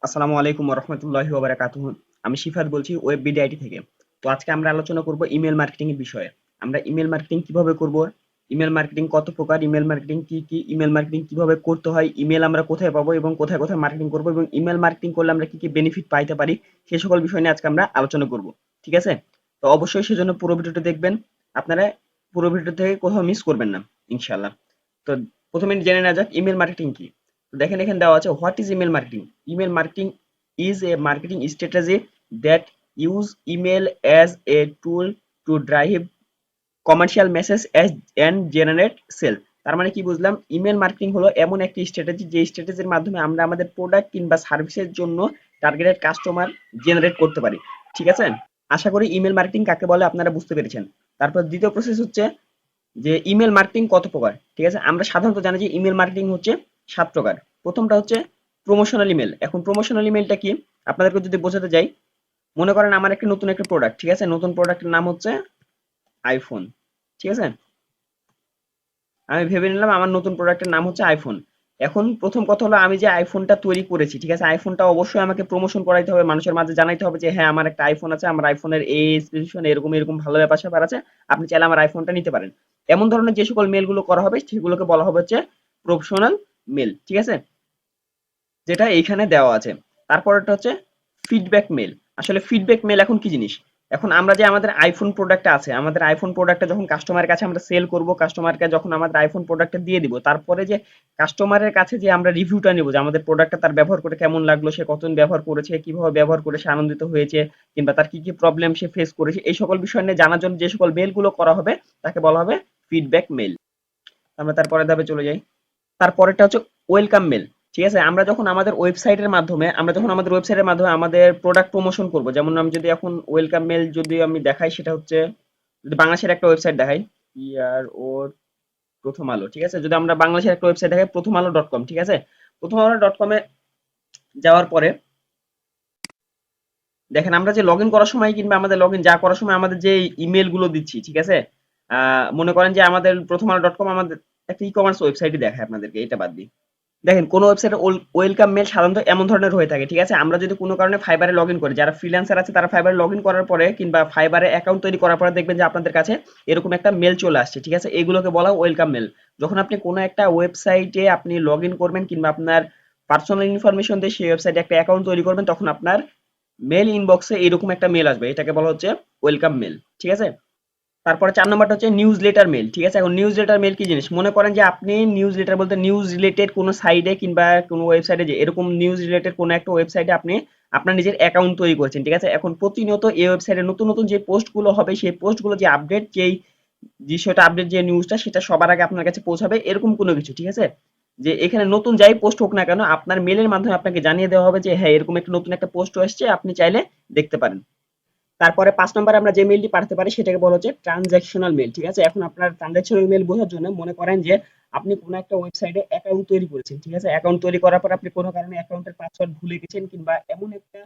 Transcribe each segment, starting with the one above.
আসসালামু আলাইকুম রহমতুল্লাহি ওয়া বারাকাতুহু। আমি শিফাত বলছি ওয়েববিডি আইটি থেকে। তো আজকে আমরা আলোচনা করব ইমেল মার্কেটিং এর বিষয়ে। আমরা ইমেল মার্কেটিং কিভাবে করব, ইমেল মার্কেটিং কত প্রকার, ইমেল মার্কেটিং কি কি, ইমেল মার্কেটিং কিভাবে করতে হয়, ইমেল আমরা কোথায় পাবো এবং কোথায় কোথায় মার্কেটিং করব এবং ইমেল মার্কেটিং করলে আমরা কি কি বেনিফিট পাইতে পারি সেই সকল বিষয় নিয়ে আজকে আমরা আলোচনা করব। ঠিক আছে? তো অবশ্যই সেজন্য পুরো ভিডিওটা দেখবেন। আপনারা পুরো ভিডিও থেকে কোথাও মিস করবেন না ইনশাআল্লাহ। তো প্রথমে জেনে নেওয়া যাক ইমেল মার্কেটিং কি। তো দেখেন এখানে দেওয়া আছে what is email marketing. Email marketing is a marketing strategy that use email as a tool to drive commercial message as and generate sale। তার মানে কি বুঝলাম, ইমেল মার্কেটিং হলো এমন একটি স্ট্র্যাটেজি যে স্ট্র্যাটেজির মাধ্যমে আমরা আমাদের প্রোডাক্ট কিংবা সার্ভিসের জন্য টার্গেটেড কাস্টমার জেনারেট করতে পারি। ঠিক আছে? আশা করি ইমেল মার্কেটিং কাকে বলে আপনারা বুঝতে পেরেছেন। তারপর দ্বিতীয় প্রসেস হচ্ছে যে ইমেল মার্কেটিং কত প্রকার। ঠিক আছে? আমরা সাধারণত জানি যে ইমেল মার্কেটিং হচ্ছে 7 প্রকার। প্রথমটা হচ্ছে প্রমোশনাল ইমেল। এখন প্রমোশনাল ইমেলটা কি আপনাদেরকে যদি বোঝাতে যাই, মনে করেন আমার একটা নতুন একটা প্রোডাক্ট, ঠিক আছে? নতুন প্রোডাক্টের নাম হচ্ছে আইফোন। ঠিক আছে? আমি ভেবে নিলাম আমার নতুন প্রোডাক্টের নাম হচ্ছে আইফোন। এখন প্রথম কথা হলো আমি যে আইফোনটা তৈরি করেছি, ঠিক আছে? আইফোনটা অবশ্যই আমাকে প্রমোশন করাইতে হবে, মানুষের মাঝে জানাইতে হবে যে হ্যাঁ আমার একটা আইফোন আছে, আমার আইফোনের এই স্পেসিফিকেশন এরকম এরকম ভালো ব্যাপার স্যাপার আছে, আপনি চাইলে আমার আইফোনটা নিতে পারেন। এমন ধরনের যে সকল মেলগুলো করা হবে সেগুলোকে বলা হবে হচ্ছে প্রফেশনাল মেল। ঠিক আছে? যেটা এইখানে দেওয়া আছে। তারপরেরটা হচ্ছে ফিডব্যাক মেল। আসলে ফিডব্যাক মেল এখন কি জিনিস? এখন আমরা যে আমাদের আইফোন প্রোডাক্টটা আছে, আমাদের আইফোন প্রোডাক্টটা যখন কাস্টমারের কাছে আমরা সেল করব, কাস্টমারকে যখন আমাদের আইফোন প্রোডাক্টটা দিয়ে দিব, তারপরে যে কাস্টমারের কাছে যে আমরা রিভিউটা নেব যে আমাদের প্রোডাক্টটা তার ব্যবহার করে কেমন লাগলো, সে কতদিন ব্যবহার করেছে, কিভাবে ব্যবহার করে সে আনন্দিত হয়েছে, কিংবা তার কি কি প্রবলেম সে ফেস করেছে, এই সকল বিষয় নিয়ে জানার জন্য যে সকল মেলগুলো করা হবে তাকে বলা হবে ফিডব্যাক মেল। আমরা তারপরের ধাপে চলে যাই। তারপরেরটা হচ্ছে ওয়েলকাম মেল। ঠিক আছে? আমরা যখন আমাদের ওয়েবসাইটের মাধ্যমে আমাদের প্রোডাক্ট প্রমোশন করব, যেমন আমি যদি এখন ওয়েলকাম মেল যদি আমি দেখাই, সেটা হচ্ছে যদি বাংলাদেশের একটা ওয়েবসাইট দেখাই, ইয়ার ওর প্রথম আলো। ঠিক আছে? যদি আমরা বাংলাদেশের একটা ওয়েবসাইট দেখাই প্রথম আলো ডট কম। ঠিক আছে? প্রথম আলো ডট কমে যাওয়ার পরে দেখেন আমরা যে লগ ইন করার সময় কিংবা আমাদের লগ ইন যা করার সময় আমাদের যে ইমেল গুলো দিচ্ছি, ঠিক আছে? মনে করেন যে আমাদের প্রথম আলো ডট কম আমাদের একটা ই কমার্স ওয়েবসাইটই দেখায় আপনাদেরকে, এটা বাদ দিই। দেখেন কোন ওয়েবসাইটে ওয়েলকাম মেল সাধারণত এমন ধরনের হয়ে থাকে। ঠিক আছে? আমরা যদি কোনো কারণে ফাইবারে লগ ইন করি, যারা ফ্রিল্যান্সার আছে তারা ফাইবারে লগ ইন করার পরে কিংবা ফাইবারে অ্যাকাউন্ট তৈরি করার পরে দেখবেন যে আপনাদের কাছে এরকম একটা মেল চলে আসছে। ঠিক আছে? এগুলোকে বলা ওয়েলকাম মেল। যখন আপনি কোনো একটা ওয়েবসাইটে আপনি লগ ইন করবেন কিংবা আপনার পার্সোনাল ইনফরমেশন দিয়ে সেই ওয়েবসাইটে একটা অ্যাকাউন্ট তৈরি করবেন, তখন আপনার মেল ইনবক্সে এরকম একটা মেল আসবে, এটাকে বলা হচ্ছে ওয়েলকাম মেল। ঠিক আছে? তারপরে ৪ নাম্বারটা হচ্ছে নিউজ লেটার মেল। ঠিক আছে? এখন নিউজ লেটার মেল কি জিনিস? মনে করেন যে আপনি নিউজ লেটার বলতে নিউজ রিলেটেড কোনো সাইটে কিংবা কোনো ওয়েবসাইটে যে এরকম নিউজ রিলেটেড কোনো একটা ওয়েবসাইটে আপনি আপনার নিজের অ্যাকাউন্ট তৈরি করেছেন। ঠিক আছে? এখন প্রতিনিয়ত এই ওয়েবসাইটে নতুন নতুন যে পোস্টগুলো হবে সেই পোস্টগুলো যে আপডেট যেই বিষয়টা আপডেট যে নিউজটা সেটা সবার আগে আপনার কাছে পৌঁছাবে এরকম কোনো কিছু। ঠিক আছে? যে এখানে নতুন যাই পোস্ট হোক না কেন আপনার মেলের মাধ্যমে আপনাকে জানিয়ে দেওয়া হবে যে হ্যাঁ এরকম একটা নতুন একটা পোস্ট এসছে, আপনি চাইলে দেখতে পারেন। তারপরে ৫ নম্বরে আমরা যে মেইলটি পাঠাতে পারি সেটাকে বলা হচ্ছে ট্রান্সঅ্যাকশনাল মেইল। ঠিক আছে? এখন আপনার ট্রান্সঅ্যাকশনাল মেইল বোঝার জন্য মনে করেন যে আপনি কোনো একটা ওয়েবসাইটে অ্যাকাউন্ট তৈরি করেছেন। ঠিক আছে? অ্যাকাউন্ট তৈরি করার পর আপনি কোনো কারণে অ্যাকাউন্টের পাসওয়ার্ড ভুলে গেছেন কিংবা এমন একটা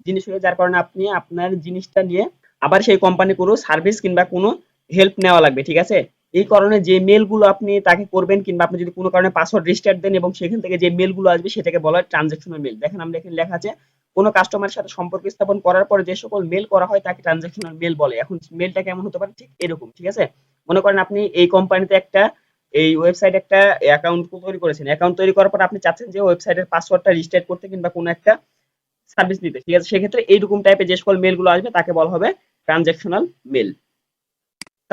জিনিস হলো যার কারণে আপনি আপনার জিনিসটা নিয়ে আবার সেই কোম্পানি কোনো সার্ভিস কিংবা কোনো হেল্প নেওয়া লাগবে। ঠিক আছে? এই কারণে যে মেইলগুলো আপনি তাকে করবেন কিংবা আপনি যদি কোনো কারণে পাসওয়ার্ড রিস্টার্ট দেন এবং সেখান থেকে যে মেইলগুলো আসবে সেটাকে বলা হয় ট্রান্সঅ্যাকশনাল মেইল। দেখেন আমরা এখানে লেখা আছে কোনো কাস্টমারের সাথে সম্পর্ক স্থাপন করার পরে যে সকল মেল করা হয় তাকে ট্রানজাকশনাল মেল বলে। এখন মেলটা কেমন হতে পারে? ঠিক এরকম। ঠিক আছে? মনে করেন আপনি এই কোম্পানিতে একটা এই ওয়েবসাইট একটা অ্যাকাউন্ট তৈরি করেছেন। অ্যাকাউন্ট তৈরি করার পর আপনি চাচ্ছেন যে ওয়েবসাইটের পাসওয়ার্ডটা রিস্টার্ট করতে কিংবা কোনো একটা সার্ভিস নিতে। ঠিক আছে? সেক্ষেত্রে এইরকম টাইপের যে সকল মেলগুলো আসবে তাকে বলা হবে ট্রানজাকশনাল মেল।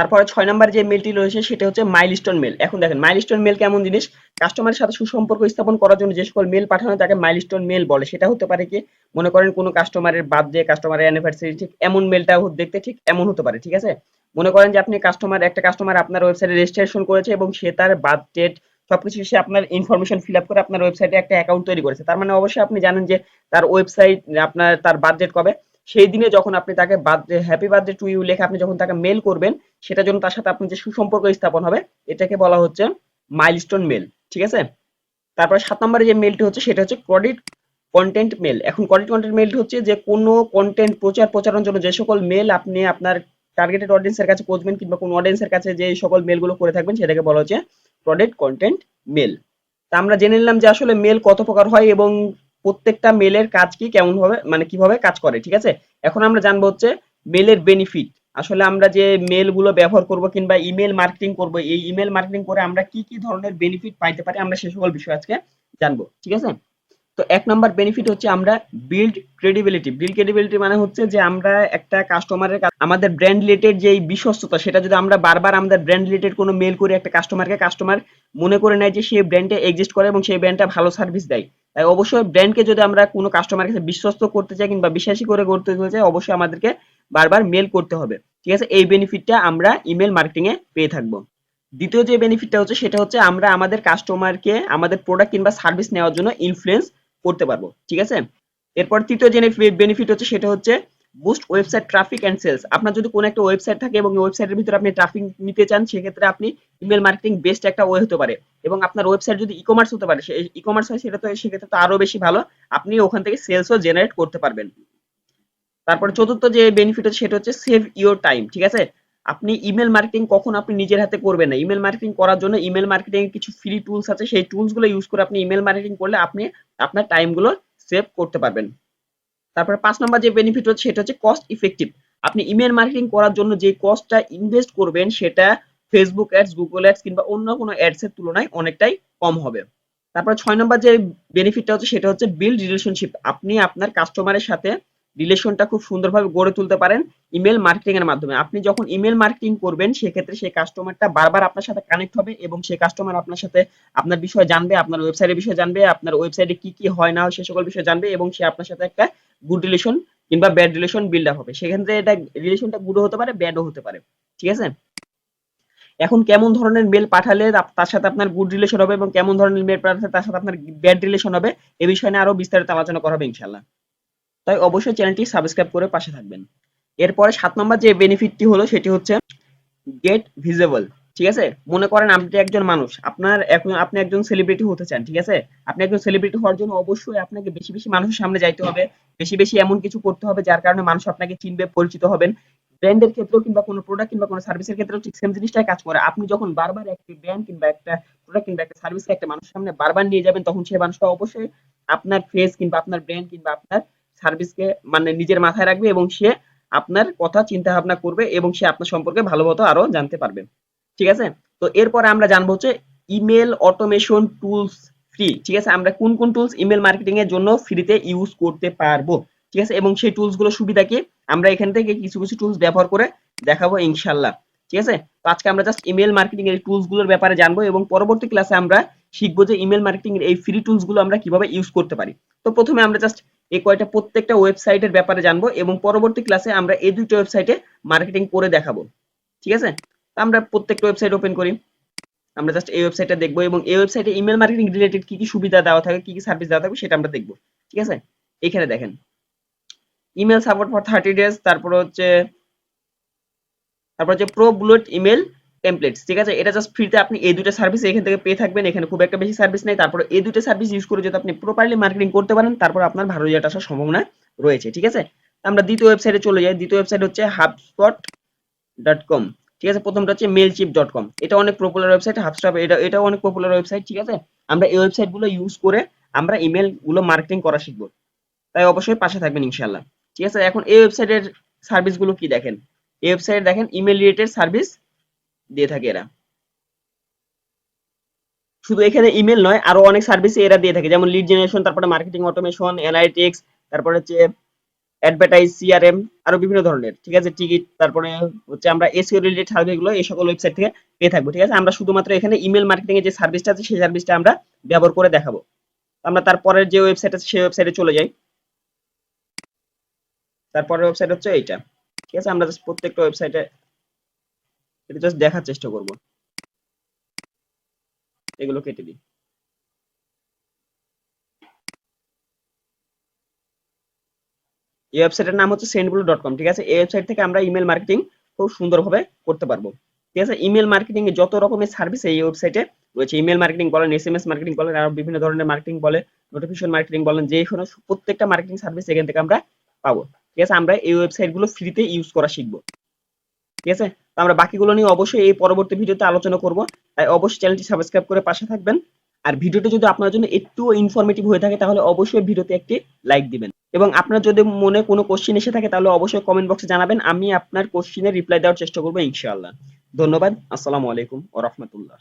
তারপরে ৬ নাম্বার যে মেলটি রয়েছে সেটা হচ্ছে মাইলস্টোন মেল। এখন দেখেন মাইলস্টোন মেল কেমন জিনিস? কাস্টমারের সাথে সুসম্পর্ক স্থাপন করার জন্য যে সকল মেল পাঠানো তাকে মাইলস্টোন মেল বলে। সেটা হতে পারে কি? মনে করেন কোনো কাস্টমারের বার্থডে, কাস্টমারের অ্যানিভার্সারি, ঠিক এমন মেলটা দেখতে ঠিক এমন হতে পারে। ঠিক আছে? মনে করেন যে আপনি একটা কাস্টমার আপনার ওয়েবসাইটে রেজিস্ট্রেশন করেছে এবং সে তার বার্থ ডেট সবকিছু সে আপনার ইনফরমেশন ফিল আপ করে আপনার ওয়েবসাইটে একটা অ্যাকাউন্ট তৈরি করেছে। তার মানে অবশ্যই আপনি জানেন যে তার ওয়েবসাইট আপনার তার বার্থ ডেট কবে। সেই দিনে যখন আপনি তাকে birthday happy birthday to you লেখে আপনি যখন তাকে মেল করবেন, সেটার জন্য তার সাথে আপনার যে সুসম্পর্ক স্থাপন হবে এটাকে বলা হচ্ছে মাইলস্টোন মেল। ঠিক আছে? তারপরে ৭ নম্বরে যে মেলটি হচ্ছে সেটা হচ্ছে ক্রেডিট কন্টেন্ট মেল। এখন ক্রেডিট কন্টেন্ট মেলটি হচ্ছে যে কোনো কন্টেন্ট প্রচারের জন্য যে সকল মেল আপনি আপনার টার্গেটেড অডিয়েন্সের কাছে পৌঁছবেন কিংবা কোন অডিয়েন্সের কাছে যে সকল মেলগুলো করে থাকবেন সেটাকে বলা হচ্ছে ক্রেডিট কন্টেন্ট মেল। তা আমরা জেনে নিলাম যে আসলে মেল কত প্রকার হয় এবং প্রত্যেকটা মেলের কাজ কি কেমন ভাবে মানে কিভাবে কাজ করে, ঠিক আছে। এখন আমরা জানবো হচ্ছে মেলের বেনিফিট। আসলে আমরা যে মেল গুলো ব্যবহার করব কিংবা ইমেল মার্কেটিং করব, এই ইমেল মার্কেটিং করে আমরা কি কি ধরনের বেনিফিট পাইতে পারি আমরা সে সকল বিষয় আজকে জানবো, ঠিক আছে। তো এক নাম্বার বেনিফিট হচ্ছে আমরা বিল্ড ক্রেডিবিলিটি মানে হচ্ছে যে আমরা একটা কাস্টমারের আমাদের ব্র্যান্ড রিলেটেড যে বিশ্বস্ততা, সেটা যদি আমরা বারবার আমাদের ব্র্যান্ড রিলেটেড কোনো মেল করে একটা কাস্টমারকে, কাস্টমার মনে করে নেয় যে সেই ব্র্যান্ডে এক্সিস্ট করে এবং সেই ব্র্যান্ডটা ভালো সার্ভিস দেয়। তাই অবশ্যই ব্র্যান্ডকে যদি আমরা কোনো কাস্টমারের কাছে বিশ্বস্ত করতে চাই কিংবা বিশ্বাসী করে করতে চাই, অবশ্যই আমাদেরকে বারবার মেল করতে হবে, ঠিক আছে। এই বেনিফিটটা আমরা ইমেল মার্কেটিং এ পেয়ে থাকবো। দ্বিতীয় যে বেনিফিটটা হচ্ছে সেটা হচ্ছে আমরা আমাদের কাস্টমারকে আমাদের প্রোডাক্ট কিংবা সার্ভিস নেওয়ার জন্য ইনফ্লুয়েন্স করতে পারবো, ঠিক আছে। এরপর তৃতীয় যে বেনিফিট হচ্ছে সেটা হচ্ছে boost website traffic and sales. আপনার যদি কোনো একটা ওয়েবসাইট থাকে এবং ওয়েবসাইটের ভিতরে আপনি ট্রাফিক নিতে চান, সেক্ষেত্রে আপনি ইমেল মার্কেটিং বেস্ট একটা ওয়ে হতে পারে। এবং আপনার ওয়েবসাইট যদি ই কমার্স হতে পারে, ই কমার্স হয়, সেটা তো সেক্ষেত্রে তো আরো বেশি ভালো, আপনি ওখান থেকে সেলসও জেনারেট করতে পারবেন। তারপরে চতুর্থ যে বেনিফিট হচ্ছে সেটা হচ্ছে সেভ ইওর টাইম, ঠিক আছে। আপনি ইমেল মার্কেটিং কখন আপনি নিজের হাতে করবেন না, ইমেল মার্কেটিং করার জন্য ইমেল মার্কেটিং এর কিছু ফ্রি টুলস আছে, সেই টুলস গুলো ইউজ করে আপনি ইমেল মার্কেটিং করলে আপনি আপনার টাইম গুলো সেভ করতে পারবেন। তারপরে ৫ নাম্বার যে বেনিফিট হচ্ছে সেটা হচ্ছে কস্ট ইফেক্টিভ। আপনি ইমেল মার্কেটিং করার জন্য যে কস্টটা ইনভেস্ট করবেন সেটা ফেসবুক অ্যাডস, গুগল অ্যাডস কিংবা অন্য কোনো অ্যাডস এর তুলনায় অনেকটাই কম হবে। তারপরে ৬ নম্বর যে বেনিফিটটা হচ্ছে সেটা হচ্ছে বিল্ড রিলেশনশিপ। আপনি আপনার কাস্টমারের সাথে রিলেশনটা খুব সুন্দরভাবে গড়ে তুলতে পারেন ইমেল মার্কেটিং এর মাধ্যমে। আপনি যখন ইমেল মার্কেটিং করবেন সেক্ষেত্রে সেই কাস্টমারটা বারবার আপনার সাথে কানেক্ট হবে এবং সেই কাস্টমার আপনার সাথে আপনার বিষয়ে জানবে, আপনার ওয়েবসাইটের বিষয়ে জানবে, আপনার ওয়েবসাইটে কি কি হয় না হয় সে সকল বিষয়ে জানবে এবং সে আপনার সাথে একটা গুড রিলেশন কিংবা ব্যাড রিলেশন বিল্ড আপ হবে। সেক্ষেত্রে এটা রিলেশনটা গুডও হতে পারে, ব্যাডও হতে পারে, ঠিক আছে। এখন কেমন ধরনের মেল পাঠালে তার সাথে আপনার গুড রিলেশন হবে এবং কেমন ধরনের মেল পাঠালে তার সাথে আপনার ব্যাড রিলেশন হবে, এ বিষয় নিয়ে আরো বিস্তারিত আলোচনা করা হবে ইনশাআল্লাহ। তাই অবশ্যই চ্যানেলটি সাবস্ক্রাইব করে পাশে থাকবেন। এরপরে ৭ নম্বর যে বেনিফিটটি হলো সেটি হচ্ছে গেট ভিজিবল, ঠিক আছে। মনে করেন আপনি একজন মানুষ, আপনার এখন আপনি একজন সেলিব্রিটি হতে চান, ঠিক আছে। আপনি একজন সেলিব্রিটি হওয়ার জন্য অবশ্যই আপনাকে বেশি বেশি মানুষের সামনে যাইতে হবে, বেশি বেশি এমন কিছু করতে হবে যার কারণে মানুষ আপনাকে চিনবে, পরিচিত হবেন। ব্র্যান্ডের ক্ষেত্রেও কিংবা কোনো প্রোডাক্ট কিংবা কোনো সার্ভিসের ক্ষেত্রেও ঠিক সেম জিনিসটাই কাজ করে। আপনি যখন বারবার একটা ব্র্যান্ড কিংবা একটা প্রোডাক্ট কিংবা একটা সার্ভিসকে একটা মানুষের সামনে বারবার নিয়ে যাবেন, তখন সেই মানুষটা অবশ্যই আপনার ফেস কিংবা আপনার ব্র্যান্ড কিংবা আপনার সার্ভিসকে মানে নিজের মাথায় রাখবে এবং সে আপনার কথা চিন্তা ভাবনা করবে এবং সে আপনার সম্পর্কে ভালোমতো আরো জানতে পারবে, ঠিক আছে। তো এরপরে আমরা জানবো হচ্ছে ইমেল অটোমেশন টুলস ফ্রি, ঠিক আছে। আমরা কোন কোন টুলস ইমেল মার্কেটিং এর জন্য ফ্রিতে ইউজ করতে পারবো, ঠিক আছে, এবং সেই টুলস গুলো সুবিধা কি আমরা এখান থেকে কিছু কিছু টুলস ব্যবহার করে দেখাবো ইনশাল্লাহ, ঠিক আছে। তো আজকে আমরা জাস্ট ইমেল মার্কেটিং এর টুলস গুলোর ব্যাপারে জানবো এবং পরবর্তী ক্লাসে আমরা শিখবো যে ইমেল মার্কেটিং এর এই ফ্রি টুলস গুলো আমরা কিভাবে ইউজ করতে পারি। তো প্রথমে আমরা জাস্ট এই কয়টা প্রত্যেকটা ওয়েবসাইটের ব্যাপারে জানবো এবং পরবর্তী ক্লাসে আমরা এই দুইটা ওয়েবসাইটে মার্কেটিং করে দেখাবো, ঠিক আছে। তো আমরা প্রত্যেকটা ওয়েবসাইট ওপেন করি, আমরা জাস্ট এই ওয়েবসাইটটা দেখবো এবং এই ওয়েবসাইটে ইমেল মার্কেটিং রিলেটেড কি কি সুবিধা দেওয়া থাকে, কি কি সার্ভিস দেওয়া থাকবে সেটা আমরা দেখবো, ঠিক আছে। এখানে দেখেন ইমেল সাপোর্ট ফর 30 days, তারপর হচ্ছে প্রো বুলেট ইমেল টেমপ্লেটস, ঠিক আছে। এটা জাস্ট ফ্রিতে আপনি এই দুটো সার্ভিস এখান থেকে পেয়ে থাকবেন, এখানে খুব একটা বেশি সার্ভিস নেই। তারপর এই দুটো সার্ভিস ইউজ করে যদি আপনি প্রপারলি মার্কেটিং করতে পারেন, তারপর আপনার ভালো রেজাল্ট আসার সম্ভাবনা রয়েছে, ঠিক আছে। আমরা দ্বিতীয় ওয়েবসাইটে চলে যাই। দ্বিতীয় ওয়েবসাইট হচ্ছে hubspot.com, ঠিক আছে। প্রথমটা হচ্ছে mailchimp.com, এটা অনেক পপুলার ওয়েবসাইট। হাবস্পট এটাও অনেক পপুলার ওয়েবসাইট, ঠিক আছে। আমরা এই ওয়েবসাইট গুলো ইউজ করে আমরা ইমেল গুলো মার্কেটিং করা শিখবো, তাই অবশ্যই পাশে থাকবেন ইনশাআল্লাহ, ঠিক আছে। এখন এই ওয়েবসাইটের সার্ভিস গুলো কি দেখেন, এই ওয়েবসাইট দেখেন ইমেল রিলেটেড সার্ভিস দিয়ে থাকে এরা। শুধু এখানে ইমেল নয়, আরো অনেক সার্ভিস এরা দিয়ে থাকে, যেমন লিড জেনারেশন, তারপরে মার্কেটিং অটোমেশন, অ্যানালিটিক্স, তারপরে হচ্ছে অ্যাডভার্টাইজ, সিআরএম, আরো বিভিন্ন ধরনের, ঠিক আছে, টিকিট, তারপরে হচ্ছে আমরা এসইও রিলেটেড সার্ভিস গুলো এই সকল ওয়েবসাইট থেকে পেয়ে থাকবো, ঠিক আছে। আমরা শুধুমাত্র এখানে ইমেল মার্কেটিং এর যে সার্ভিসটা আছে সেই সার্ভিসটা আমরা ব্যবহার করে দেখাবো। আমরা তারপরের যে ওয়েবসাইট আছে সেই ওয়েবসাইটে চলে যাই। তারপরের ওয়েবসাইট হচ্ছে এইটা, ঠিক আছে। আমরা জাস্ট প্রত্যেকটা ওয়েবসাইটে এটা জাস্ট দেখার চেষ্টা করব, এগুলো কেটে দিই। এই ওয়েবসাইটের নাম হচ্ছে sendblue.com, ঠিক আছে। এই ওয়েবসাইট থেকে আমরা ইমেল মার্কেটিং খুব সুন্দরভাবে করতে পারবো, ঠিক আছে। ইমেল মার্কেটিং এ যত রকমের সার্ভিস এই ওয়েবসাইটে রয়েছে, ইমেল মার্কেটিং বলেন, এসএমএস মার্কেটিং বলেন, আর বিভিন্ন ধরনের মার্কেটিং বলে, নোটিফিকেশন মার্কেটিং বলেন, যে কোনো প্রত্যেকটা মার্কেটিং সার্ভিস এখান থেকে আমরা পাবো, ঠিক আছে। আমরা এই ওয়েবসাইট গুলো ফ্রিতে ইউজ করা শিখবো, ঠিক আছে। তো আমরা বাকিগুলো নিয়ে অবশ্যই এই পরবর্তী ভিডিওতে আলোচনা করব, তাই অবশ্যই চ্যানেলটি সাবস্ক্রাইব করে পাশে থাকবেন। আর ভিডিওটা যদি আপনার জন্য একটু ইনফরমেটিভ হয়ে থাকে তাহলে অবশ্যই ভিডিওতে একটি লাইক দিবেন। এবং আপনার যদি মনে কোনো কোশ্চেন এসে থাকে তাহলে অবশ্যই কমেন্ট বক্সে জানাবেন, আমি আপনার কোশ্চেনের রিপ্লাই দেওয়ার চেষ্টা করবো ইনশাআল্লাহ। ধন্যবাদ। আসসালামু আলাইকুম ওয়া রাহমাতুল্লাহ।